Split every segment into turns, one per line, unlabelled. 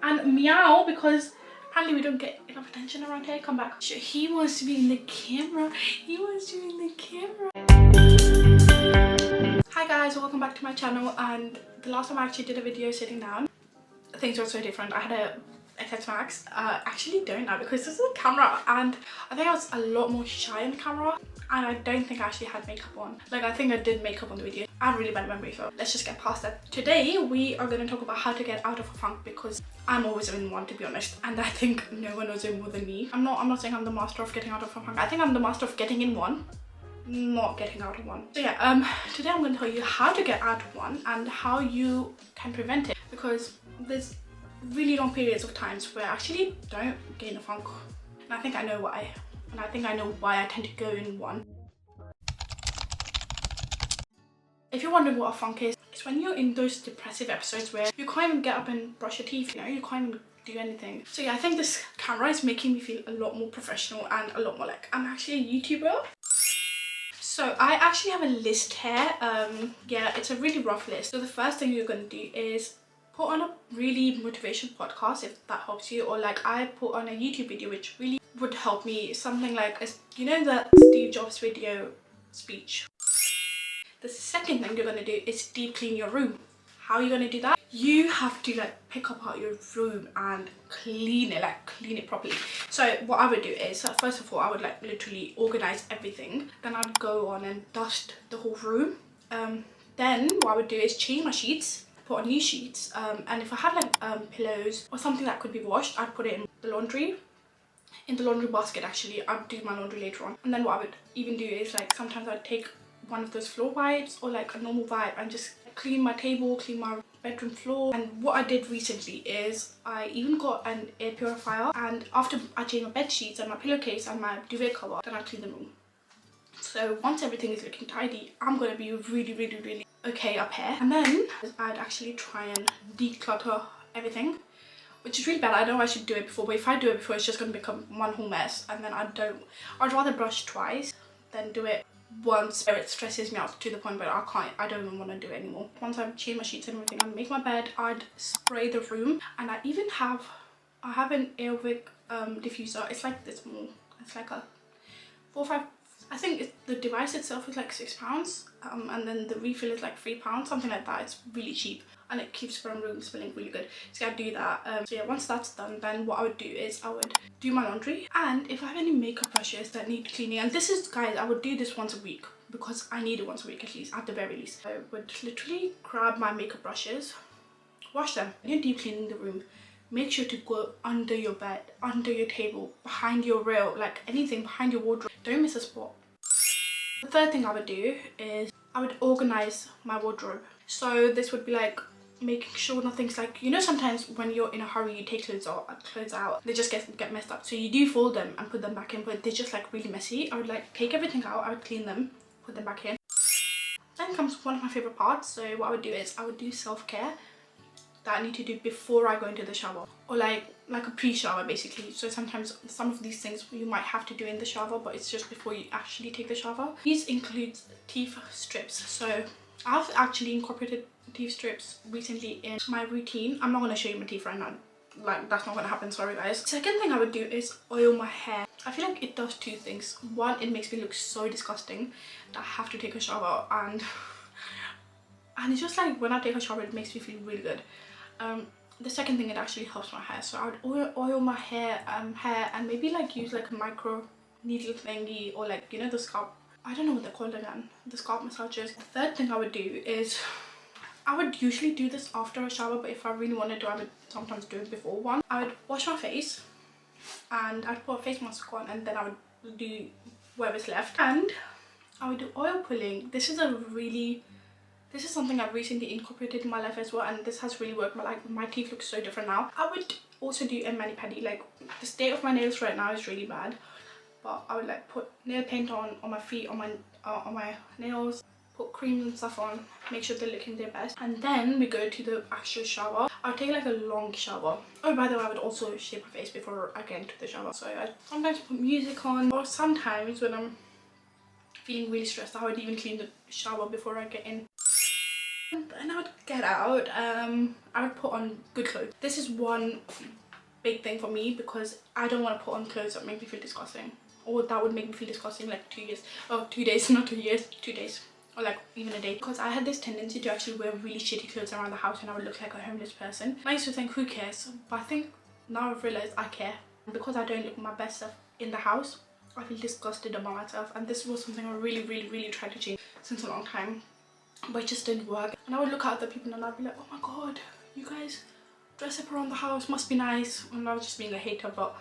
and meow because apparently we don't get enough attention around here. Come back. He wants to be in the camera. He wants to be in the camera. Hi guys, welcome back to my channel. And the last time I actually did a video sitting down, things were so different. I had a XS Max. Actually don't now because this is a camera, and I think I was a lot more shy on the camera, and I don't think I actually had makeup on. Like, I think I did makeup on the video. I have really bad memory, so let's just get past that. Today we are going to talk about how to get out of a funk, because I'm always in one, to be honest, and I think no one knows it more than me. I'm not saying I'm the master of getting out of a funk. I think I'm the master of getting in one, not getting out of one. So yeah, today I'm going to tell you how to get out of one and how you can prevent it, because there's really long periods of times where I actually don't get in a funk, and I think I know why. And I think I know why I tend to go in one. If you're wondering what a funk is, it's when you're in those depressive episodes where you can't even get up and brush your teeth, you know, you can't even do anything. So yeah, I think this camera is making me feel a lot more professional and a lot more like I'm actually a YouTuber. So I actually have a list here. Yeah, it's a really rough list. So the first thing you're going to do is put on a really motivation podcast, if that helps you, or like I put on a YouTube video which really would help me, something like, you know, the Steve Jobs video speech. The second thing you're going to do is deep clean your room. How are you going to do that? You have to like pick up out your room and clean it, like clean it properly. So what I would do is, first of all, I would like literally organize everything. Then I'd go on and dust the whole room. Then what I would do is change my sheets, put on new sheets, and if I had like pillows or something that could be washed, I'd put it in the laundry basket. Actually, I'd do my laundry later on. And then what I would even do is, like, sometimes I'd take one of those floor wipes or like a normal wipe and just clean my table, clean my bedroom floor. And what I did recently is I even got an air purifier, and after I change my bed sheets and my pillowcase and my duvet cover, then I clean the room. So once everything is looking tidy, I'm gonna be really okay up here. And then I'd actually try and declutter everything, which is really bad. I know I should do it before, but if I do it before, it's just gonna become one whole mess, and then I'd rather brush twice than do it once where it stresses me out to the point where I don't even want to do it anymore. Once I've changed my sheets and everything, I'd make my bed, I'd spray the room, and I have an Airwick diffuser. It's like this small, it's like a 4 or 5, I think the device itself is like £6, and then the refill is like £3, something like that. It's really cheap and it keeps my room smelling really good. So I do that. So yeah, once that's done, then what I would do is I would do my laundry, and if I have any makeup brushes that need cleaning, and this is, guys, I would do this once a week because I need it once a week at least, at the very least. I would literally grab my makeup brushes, wash them. When you're deep cleaning the room, make sure to go under your bed, under your table, behind your rail, like anything behind your wardrobe. Don't miss a spot. The third thing I would do is I would organize my wardrobe. So this would be like making sure nothing's like, you know, sometimes when you're in a hurry you take clothes out, they just get messed up. So you do fold them and put them back in, but they're just like really messy. I would like take everything out, I would clean them, put them back in. Then comes one of my favorite parts. So what I would do is I would do self-care that I need to do before I go into the shower, or like a pre-shower basically. So sometimes some of these things you might have to do in the shower, but it's just before you actually take the shower. These include teeth strips. So I've actually incorporated teeth strips recently in my routine. I'm not going to show you my teeth right now, like that's not going to happen, sorry guys. Second thing I would do is oil my hair. I feel like it does two things. One, it makes me look so disgusting that I have to take a shower, and it's just like when I take a shower it makes me feel really good. The second thing, it actually helps my hair. So I would oil my hair and maybe like use like a micro needle thingy, or like, you know, the scalp, I don't know what they're called again, the scalp massagers. The third thing I would do is, I would usually do this after a shower, but if I really wanted to, I would sometimes do it before one. I would wash my face and I'd put a face mask on, and then I would do whatever's left, and I would do oil pulling. This is something I've recently incorporated in my life as well, and this has really worked. My teeth look so different now. I would also do a mani-pedi. Like, the state of my nails right now is really bad, but I would like put nail paint on my feet, on my nails, put creams and stuff on, make sure they're looking their best, and then we go to the actual shower. I would take like a long shower. Oh, by the way, I would also shave my face before I get into the shower. So I sometimes put music on, or sometimes when I'm feeling really stressed, I would even clean the shower before I get in. And I would get out. I would put on good clothes. This is one big thing for me because I don't want to put on clothes that make me feel disgusting, or that would make me feel disgusting like 2 years, oh 2 days, not 2 years, 2 days, or like even a day. Because I had this tendency to actually wear really shitty clothes around the house and I would look like a homeless person. I used to think, who cares? But I think now I've realized I care. Because I don't look my best self in the house, I feel disgusted about myself, and this was something I really tried to change since a long time, but it just didn't work. And I would look at other people and I'd be like, oh my god, you guys dress up around the house, must be nice. And I was just being a hater, but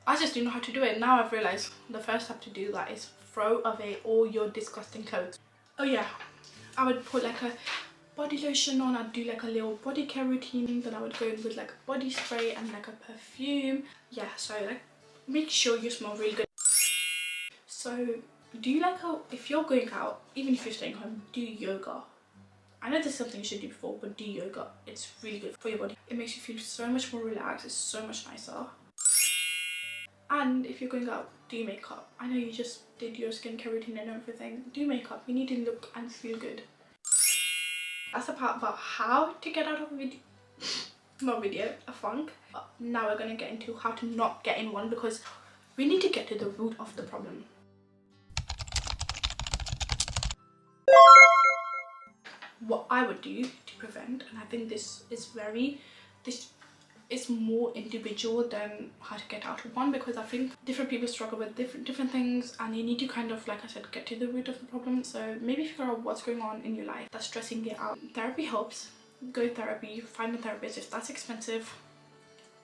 I just didn't know how to do it. Now I've realized the first step to do that is throw away all your disgusting clothes. Oh yeah, I would put like a body lotion on. I'd do like a little body care routine, then I would go in with like a body spray and like a perfume. Yeah, so like make sure you smell really good. So do you like how, if you're going out, even if you're staying home, do yoga. I know this is something you should do before, but do yoga. It's really good for your body. It makes you feel so much more relaxed. It's so much nicer. And if you're going out, do makeup. I know you just did your skincare routine and everything. Do makeup. You need to look and feel good. That's the part about how to get out of a video. Not video, a funk. But now we're going to get into how to not get in one, because we need to get to the root of the problem. What I would do to prevent, and I think this is more individual than how to get out of one, because I think different people struggle with different things, and you need to kind of, like I said, get to the root of the problem. So maybe figure out what's going on in your life that's stressing you out. Therapy helps. Go to therapy, find a therapist. If that's expensive,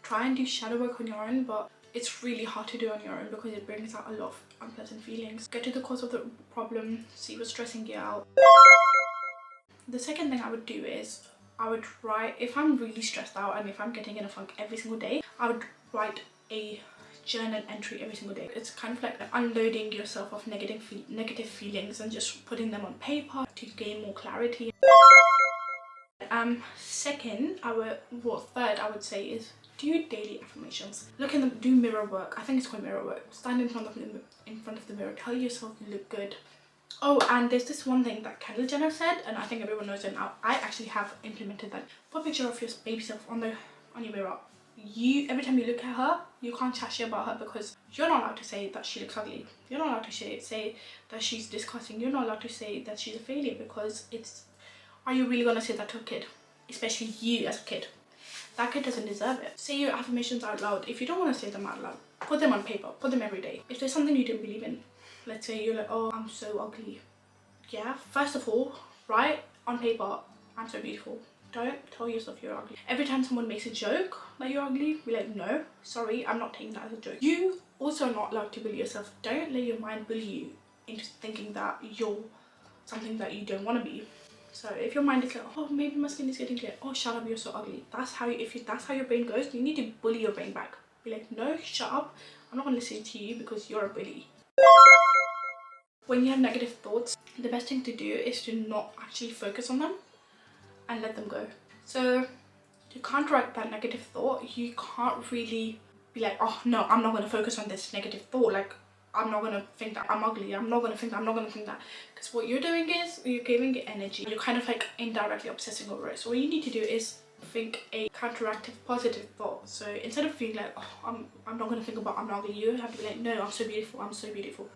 try and do shadow work on your own, but it's really hard to do on your own because it brings out a lot of unpleasant feelings. Get to the cause of the problem, see what's stressing you out. The second thing I would do is I would write, if I'm really stressed out and if I'm getting in a funk every single day, I would write a journal entry every single day. It's kind of like unloading yourself of negative feelings and just putting them on paper to gain more clarity. Third I would say is do daily affirmations. Look in the, do mirror work. I think it's called mirror work. Stand in front of the mirror, tell yourself you look good. Oh, and there's this one thing that Kendall Jenner said, and I think everyone knows it now. I actually have implemented that. Put a picture of your baby self on your mirror. Every time you look at her, you can't chat shit about her, because you're not allowed to say that she looks ugly. You're not allowed to say that she's disgusting. You're not allowed to say that she's a failure, because are you really gonna say that to a kid? Especially you as a kid. That kid doesn't deserve it. Say your affirmations out loud. If you don't want to say them out loud, put them on paper. Put them every day. If there's something you don't believe in, let's say you're like, oh, I'm so ugly. Yeah, first of all, write on paper, I'm so beautiful. Don't tell yourself you're ugly. Every time someone makes a joke that you're ugly, be like, no, sorry, I'm not taking that as a joke. You also are not allowed to bully yourself. Don't let your mind bully you into thinking that you're something that you don't want to be. So if your mind is like, oh, maybe my skin is getting clear, oh, shut up, you're so ugly. That's how your brain goes, you need to bully your brain back. Be like, no, shut up, I'm not going to listen to you because you're a bully. When you have negative thoughts, the best thing to do is to not actually focus on them and let them go. So to counteract that negative thought, you can't really be like, oh no, I'm not going to focus on this negative thought. Like, I'm not going to think that I'm ugly. I'm not going to think that. Because what you're doing is you're giving it energy. You're kind of like indirectly obsessing over it. So what you need to do is think a counteractive positive thought. So instead of feeling like, oh, I'm not going to think about I'm ugly, you have to be like, no, I'm so beautiful. I'm so beautiful.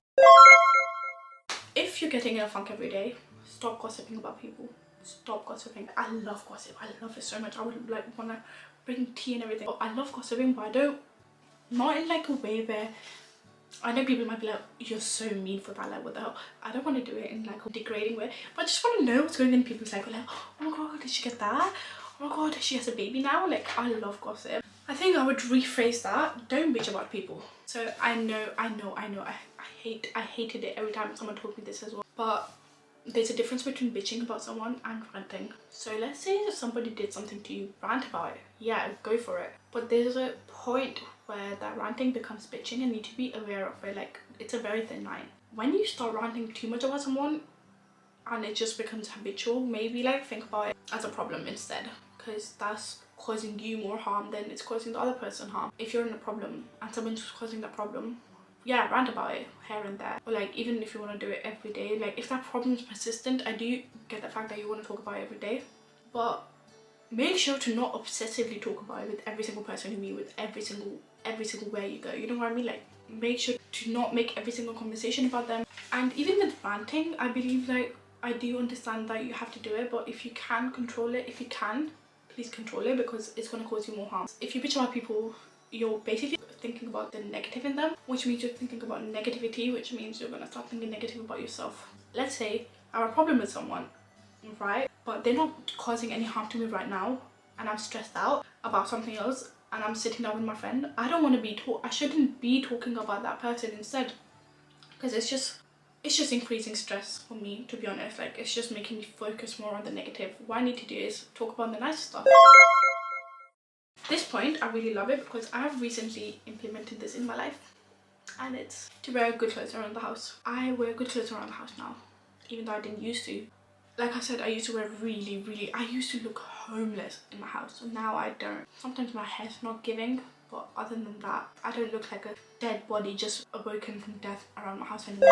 If you're getting in a funk every day, stop gossiping about people. Stop gossiping. I love gossip. I love it so much. I would like want to bring tea and everything. I love gossiping, but I don't, not in like a way where, I know people might be like, you're so mean for that, like what the hell. I don't want to do it in like a degrading way, but I just want to know what's going on in people's life. Like, oh my god, did she get that? Oh my god, she has a baby now. Like, I love gossip. I think I would rephrase that. Don't bitch about people. So I hated it every time someone told me this as well. But there's a difference between bitching about someone and ranting. So let's say that somebody did something to you, rant about it. Yeah, go for it. But there's a point where that ranting becomes bitching and you need to be aware of it. Like, it's a very thin line. When you start ranting too much about someone and it just becomes habitual, maybe like think about it as a problem instead, because that's causing you more harm than it's causing the other person harm. If you're in a problem and someone's causing that problem, yeah, rant about it here and there. Or like, even if you want to do it every day, like if that problem is persistent, I do get the fact that you want to talk about it every day, but make sure to not obsessively talk about it with every single person you meet, with every single where you go. You know what I mean? Like, make sure to not make every single conversation about them. And even with ranting, I believe, like, I do understand that you have to do it, but if you can control it, if you can, please control it, because it's going to cause you more harm. If you bitch about people, you're basically thinking about the negative in them, which means you're thinking about negativity, which means you're going to start thinking negative about yourself. Let's say I have a problem with someone, right, but they're not causing any harm to me right now, and I'm stressed out about something else, and I'm sitting down with my friend. I don't want to be I shouldn't be talking about that person instead, because it's just increasing stress for me, to be honest. Like, it's just making me focus more on the negative. What I need to do is talk about the nice stuff. At this point, I really love it because I have recently implemented this in my life, and it's to wear good clothes around the house. I wear good clothes around the house now, even though I didn't used to. Like I said, I used to wear I used to look homeless in my house. So now I don't. Sometimes my hair's not giving, but other than that, I don't look like a dead body just awoken from death around my house anymore.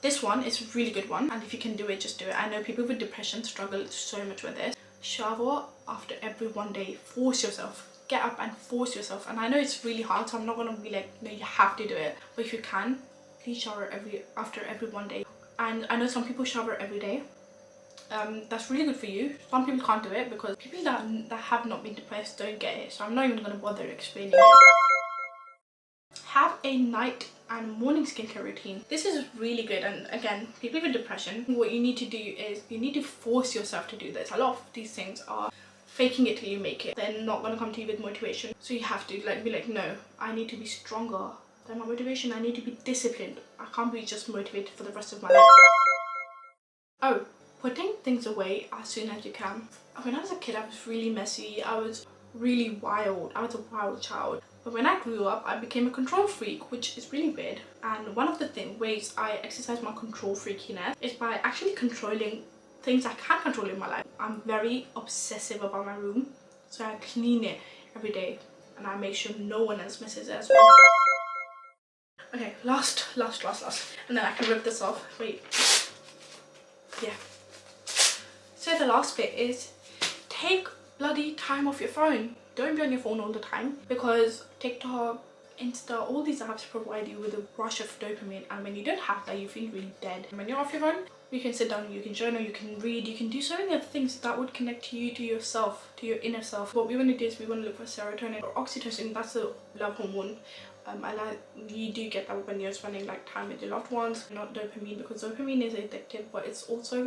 This one is a really good one, and if you can do it, just do it. I know people with depression struggle so much with this. Shower after every one day. Force yourself. Get up and force yourself. And I know it's really hard, so I'm not gonna be like, no, you have to do it. But if you can, please shower after every one day. And I know some people shower every day. That's really good for you. Some people can't do it because people that have not been depressed don't get it. So I'm not even gonna bother explaining it. Have a night and morning skincare routine. This is really good, and again, people with depression, what you need to do is you need to force yourself to do this. A lot of these things are faking it till you make it. They're not going to come to you with motivation, so you have to be like, no, I need to be stronger than my motivation. I need to be disciplined. I can't be just motivated for the rest of my life. Oh, putting things away as soon as you can. When I was a kid, I was really messy. I was really wild. I was a wild child. But when I grew up, I became a control freak, which is really weird. And one of the ways I exercise my control freakiness is by actually controlling things I can't control in my life. I'm very obsessive about my room, so I clean it every day, and I make sure no one else messes it as well. Okay, last, and then I can rip this off. Wait. Yeah. So the last bit is take bloody time off your phone. Don't be on your phone all the time, because TikTok, Insta, all these apps provide you with a rush of dopamine, and when you don't have that, you feel really dead. When you're off your phone, you can sit down, you can journal, you can read, you can do so many other things that would connect you to yourself, to your inner self. What we want to do is we want to look for serotonin or oxytocin. That's the love hormone. You do get that when you're spending like time with your loved ones, not dopamine, because dopamine is addictive, but it's also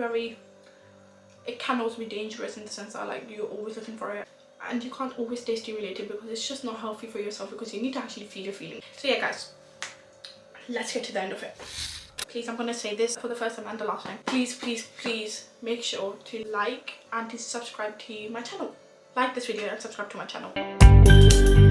it can also be dangerous in the sense that like you're always looking for it, and you can't always stay stimulated because it's just not healthy for yourself, because you need to actually feel your feelings. So yeah guys, let's get to the end of it. Please, I'm gonna say this for the first time and the last time. Please make sure to like and to subscribe to my channel. Like this video and subscribe to my channel.